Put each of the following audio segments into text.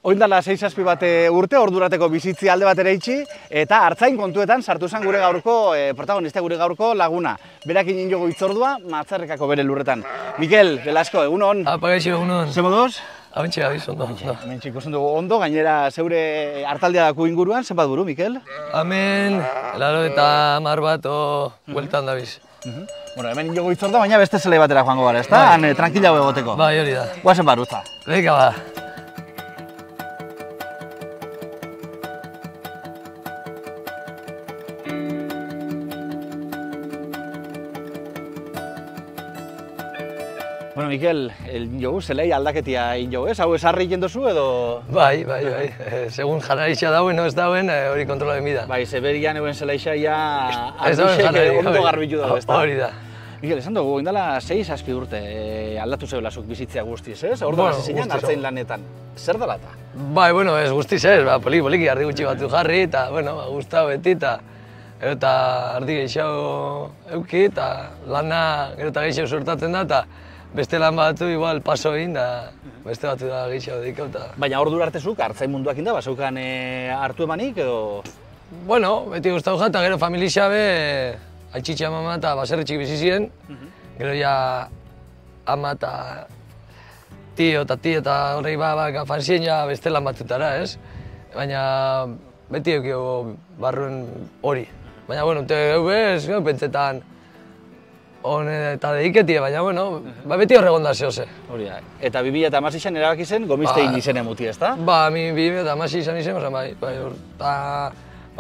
Oindala 6-7 bat urte, ordurateko bizitzi alde batera itxi, eta Artzain kontuetan sartu zen gure gaurko protagonista, gure gaurko laguna. Berakin injogo hitzordua, Matzarrekako bere lurretan. Mikel, Velasco, egunon? Apa, gaixo, egunon. Ze moduz? Abentxe gabiz, ondo. Hementxe ikusten dugu ondo, gainera zeure artaldea daku inguruan, zenbat buru, Mikel? Hemen, 80 bat bueltan dabiz. Bueno, hemen injogo hitzordua, baina beste zelai batera joango gara, ezta? Han, tranquila egoteko. Bai, hori da. Guazen barutza. Beka ba. Bueno, Mikel, injogu, zelai aldaketia injogu, ez? Hau esarri egin dozu edo? Bai. Segun janarixa dauen, ez dauen, hori kontrola bimida. Bai, zeberian euen zelaixa ja ardixek ondo garbitu dago, ez da? Hori da. Mikel, esan dugu, indala 6-7 urte aldatu zeulazuk bizitzea guztiz, ez? Orduan hasi zinen Artzain lanetan. Zer dela eta? Bai, bueno, ez guztiz ez, poliki ardi gutxi batzu jarri, eta, bueno, guztau beti, eta ardi gehiago euki, eta lana gero eta gehiago sortatzen da, eta beste lan batzu igual paso egin, da beste batzu da gehiago dikau. Baina ordura artezuk Artzain munduak inda, basaukan hartu emanik edo? Bueno, beti guztau jata, gero familia be, aitxitxe ama eta baserritxik bizi ziren, gero ja ama eta tio eta horrei fan ziren ja beste lan batzutara, ez? Baina beti eukio barruen hori. Baina, bueno, ez pentsetan eta deiketie, baina, bueno, beti horregon da zehose. Hori da. Eta 2016an erabaki zen gomiztein izene muti, ezta? Ba, 2016 izan izen, bai. Ba,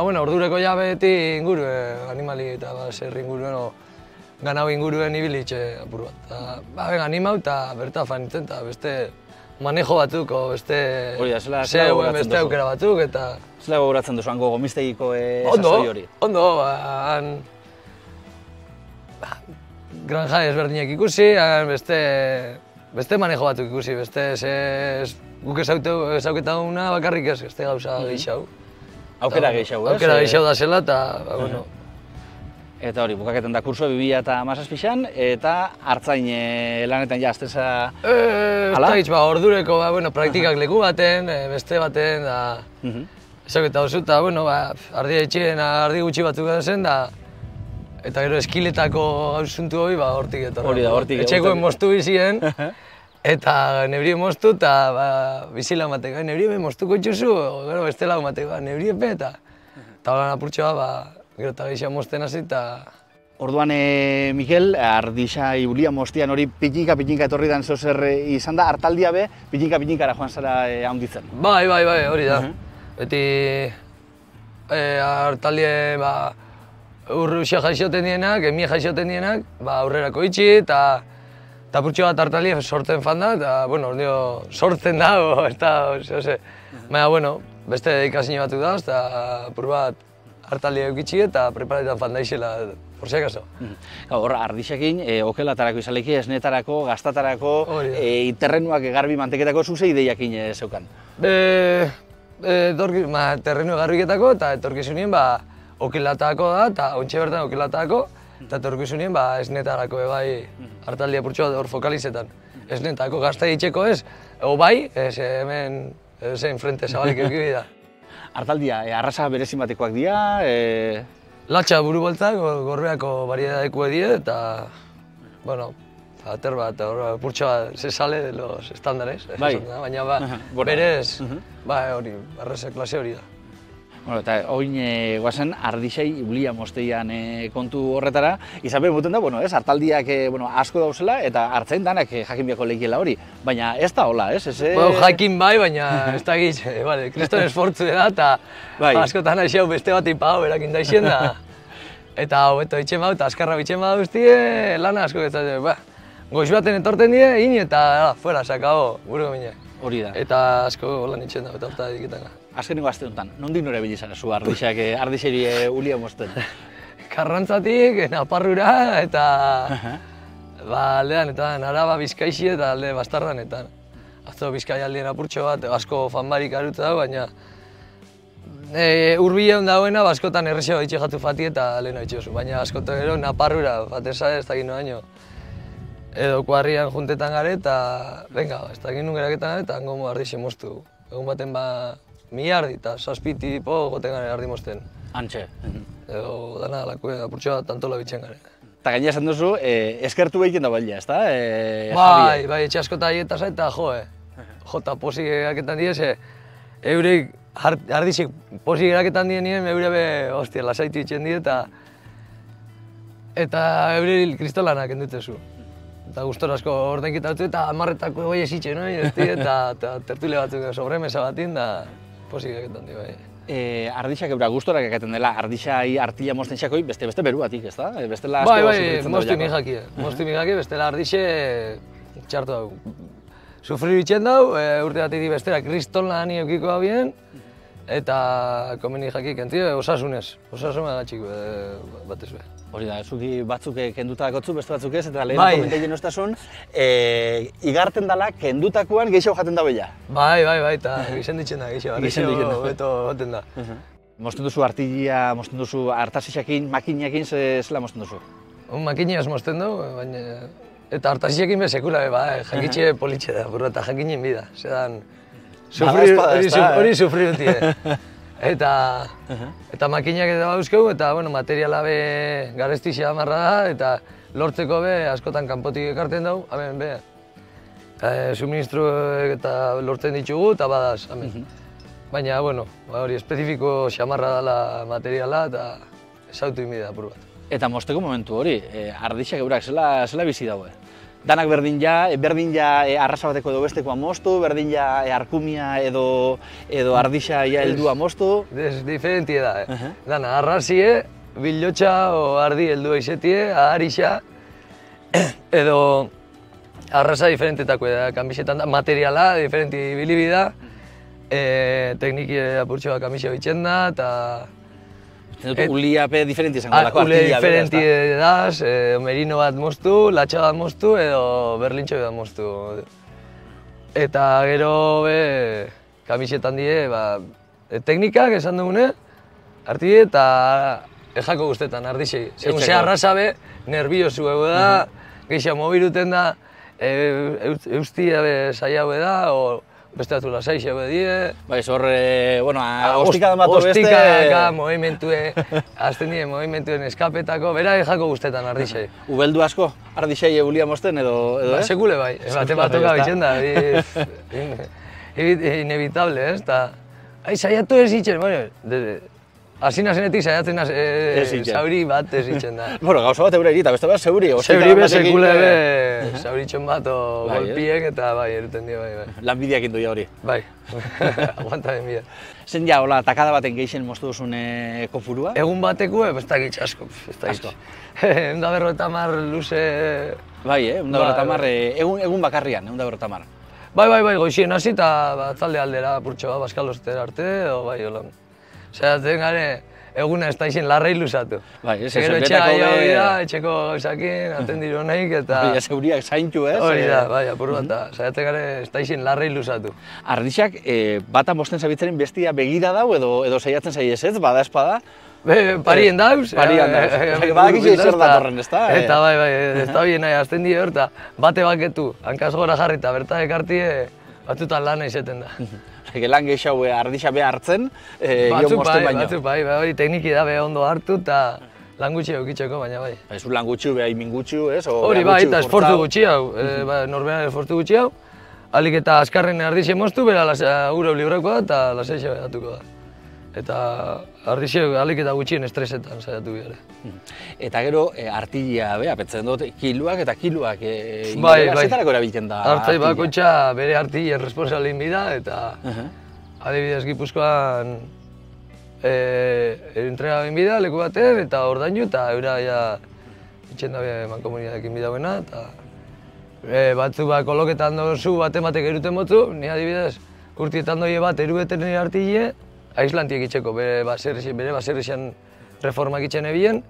bueno, ordureko ja beti inguruen, animali eta baserri inguruen, ganau inguruen ibilitxe apur bat. Ba, animau eta berta fanitzen, eta beste manejo batzuk, beste beste aukera batzuk, eta... Zela gogoratzen duzu, hango gomiztegiko sasoi hori? Ondo, granja ezberdinak ikusi, beste manejo batzuk ikusi, guk ezauketa duguna bakarrik ez, beste gauza gehiago. Aukera gehiago, ez? Aukera gehiago da zela, eta, bueno... Eta hori, bukaketan da kurso 2017an, eta Artzain lanetan ja azteza... Ordureko, praktikak leku baten, beste baten, da... Ezauketa duzu, eta, ardi etxien, ardi gutxi batzuk zen, da... Eta gero eskiletako gausuntu hori, hortik etorra. Hori da, hortik. Etxekoen moztu bizien, eta nebrien moztu, eta bizila mateka, nebrien moztuko itxuzu, gero beste lau mateka, nebrien pe, eta holan apurtxoa, gero eta gehiago mozten hasi, eta... Orduan, Mikel, ardixa ibulia moztian hori pitinka etorri dan zeuzer izan da, artaldia be, pitinka-pitinkara joan zara handitzen. Bai, hori da. Beti artaldie, urruxia jaixoten dienak, emie jaixoten dienak, aurrerako itxi, eta apurtxo bat artalie sortzen fan da, eta, sortzen da, ez da, baina, beste ikasine batzuk da, eta apur bat artalie eukitxi eta preparetan fan daixela, por si acaso. Hor, ardixekin, okelatarako izaleki, esnetarako, gaztatarako, terrenuak garbi manteketako zuze ideiakin zeukan? Terrenu garbiketako eta etorkizunien, okelatako da, eta ontxe bertan okelatako, eta etorkizunien esnetarako bai artaldia purtsua hor fokalizetan. Esnetako gazta ditxeko ez, bai, hemen zein frente zabalik eukibide da. Artaldia, arrasa berezin batekoak dira? Latxa buru boltzak, gorbeako bariedadeko die, eta, ater bat, purtsua se sale de los estándares, baina berez, hori, arrasa klase hori da. Eta oin guazen ardixei ibulia mozteian kontu horretara, izan behar buten da, artaldiak asko dauzela eta Artzain danak jakin biako lehiela hori, baina ez da hola, ez? Jakin bai, baina ez da giz, kriston esfortzu da, eta askotan aixau beste bat ipau erakin daixen da. Eta hau, itxen bau, eta askarra bitxen bau guztie, lana asko getzatzen, goiz baten etorten die, hini eta fuera, sakao, buru gomine. Hori da. Eta asko lan itxen da, eta horta ediketan. Azkeneko aste honetan, nondik nore bilizan zu ardixeri ulia mozten? Karrantzatik, Naparrura, eta aldean, eta Araba Bizkaixi eta alde Bastardan, eta atzo Bizkai aldien apurtxo bat, asko fanbarik arutza dago, baina hurbilean dagoena, askotan errexeo itxe jatu fati eta lehena itxosu, baina askotan gero Naparrura, bateza ez dakit noaino. Edo kuarrian juntetan gare eta, venga, ez dakit nun geraketan gare eta hango ardixe moztu. egun baten ba, 1000 ardi eta 7 tipo goten garen ardi mozten. Antxe. Edo dana alako apurtxo bat antola bitzen garen. Eta gaina esan duzu, eskertu behiten da baila, ezta? Bai, etxe asko eta hieta eta jota posik eraketan diez, eurek ardixek posik eraketan dien nien, eure be, hostia, lasaitu itxen die eta eure kristolanak endutezu. Eta gustora asko ordenkitatu eta amarretako bai esitzen, eta tertule batzuk sobremesa batin, da posik eraketan die, bai. Ardixak eura gustorak ekaten dela, ardixai artila mozten xakoi, beste beru batik, ez da? Bestela asko bai, sufritzen moztu mihaki, bestela ardixe txartu hau. Sufriru itxen dau, urte bat bestera kriston lan eukiko bien, eta komeni jakik entzio, osasunez, osasun agatxik batez be. Hori da, zuki batzuk kenduta dakotzu, beste batzuk ez, eta lehen komenteien oztasun, igarten dela kendutakoan geixo jaten da bella. Bai, eta gizen ditzen da, geixo, beto joten da. Mozten duzu artilia, mozten duzu artasixakin, makinakin, zela mozten duzu? Makiniaz mozten du, baina... Eta artasixakin be sekula be, jakitxe politxe da, burro, eta jakinen bida. Zedan, hori sufrirutie. Eta makinak eta bauzkeu, eta materiala be garestixa amarra da, eta lortzeko be askotan kanpotik ekarten dugu, hemen be. Suministro eta lortzen ditugu, eta badaz, hemen. Baina, hori espezifiko xamarra dela materiala, eta esautu inbida apur bat. Eta mozteko momentu hori, ardixak eurak zela bizi daue? Danak berdin ja arrasa bateko edo bestekoa moztu, berdin ja arkumia edo ardixa heldua moztu. Diferentie da, Dana arrazie, bilotxa o ardi heldua izetie, aharixa, edo arrasa diferentetako da, kamisetan da, materiala, diferenti bilibida, tekniki apurtxoa kamisa bitzen da, eta... Uliape diferenti izango delako artilia bera, diferenti daz, merino bat moztu, latxa bat moztu edo berlintxo bat moztu. Eta gero be, kamisetan die, teknikak esan dugune, arti eta ejako guztetan ardixei. Segun ze arrasa be, nerviosu egu da, geixa mobiluten da, eustia be saiau da, beste batzu lasaixe bedie. Bai, hor, ostika dan bat beste... Ostikaka, movimentue, azten die, movimentuen eskapetako, bera ejako guztetan ardixei. Ubeldu asko, ardixei eulia mozten edo, ez? Sekule bai, bate batoka bitzen da, inevitable, ez? Saiatu ez itzen, hasi nazenetik saiatzen zauri bat ez itzen da. Gauza bat eure erita, beste bat zeuri. Zeuri be sekule be, zauritxon bat o golpiek eta bai, eruten dio bai. Lanbideak indoia hori. Bai, aguanta ben bida. Zen ja, hola, takada baten geixen moztu duzun kopurua? Egun bateko, ez da gitz asko. Asko. Egun da berrotamar luze... Bai, egun da berrotamar, egun bakarrian, egun da berrotamar. Bai, goizien hasi eta batzalde aldera apurtxo bat, baskalostera arte, edo bai, holan. Zeratzen gare, eguna ez da izen larrei luzatu. Bai, ez etxeko bida, etxeko gauzakin, atendiru honeik eta... Bai, euriak zaintu, ez? Hori da, bai, apur bat, zeratzen gare ez da izen larrei luzatu. Ardixak, bata mosten zabitzaren bestia begira dau edo saiatzen zaiez ez, bada espada? Parien dauz. Parien dauz. Badakitxe zer datorren, ez da? Eta bai, ez da bien nahi, azten die hor, eta bate baketu, hankaz gora jarri eta berta ekartie, batzutan lana izeten da. Lan gehiago ardixa behar hartzen, jo mozten baino. Batzuk bai, hori tekniki da ondo hartu eta lan gutxi eukitzeko, baina bai. Ez lan gutxi, beha imin gutxi, ez? Hori bai, eta esfortzu gutxi hau, norbean esfortzu gutxi hau. Alik eta azkarren ardixe moztu, bera gure libreko da eta lasaixe behatuko da. Eta ardixe alik eta gutxien estresetan saiatu bihare. Eta gero artilia, apetzen dut, kiluak eta kiluak zetarako erabiltzen da artilia? Artzai bakoitza bere artilien responsabilin bida eta adibidez Gipuzkoan entrega bin bida leku baten eta ordainu eta eura itxen da mankomunidadekin bidauena eta batzu koloketan dozu batek eruten motzu, ni adibidez urtietan doi bat erubeten artilie aislantiek itxeko, bere baserrixan reformak itxen ebien,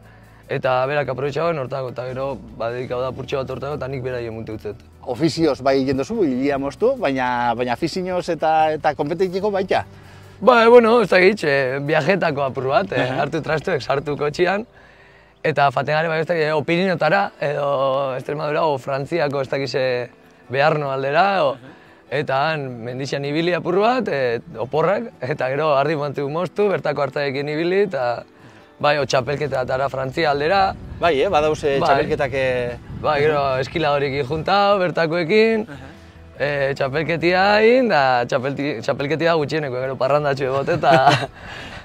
eta berak aprobetxagoen hortako, eta gero dedikau da purtxo bat hortako, eta nik bera jo munte utzet. Ofizioz bai egin duzu, hilia moztu, baina afizioz eta konpetitzeko baita? Ba, ez da gitz, viajetako apur bat, hartu trastuek sartu kotxian, eta faten gare bai o Pirinotara, edo Extremadura, o Frantziako ez dakize Bearno aldera, Eta han mendixan ibili apur bat, oporrak, eta gero ardi montu moztu, bertako hartaekin ibili, eta bai, txapelketatara Frantzia aldera. Bai, badauz txapelketak... Bai, gero eskiladorekin juntau, bertakoekin, txapelketia egin, da txapelketia gutxieneko, gero parrandatxo egot, eta...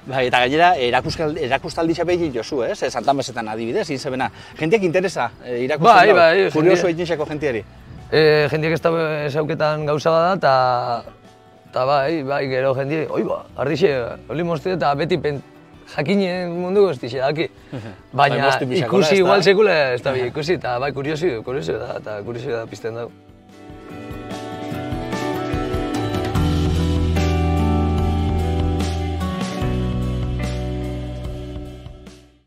Bai, eta gainera, erakustaldi txapelkik jozu, ez? Santan Besetan adibidez, inzebena. Jenteak interesa irakusten dago, kurioso egin jentiari. Jendiek ez da ezauketan gauza bada, eta bai, gero jendiek, oi ba, ardixe, oli moztu eta beti jakinen mundu goztixe daki. Baina ikusi igual sekula ez da ikusi, eta bai, kuriosi da, eta kuriosi da pizten dago.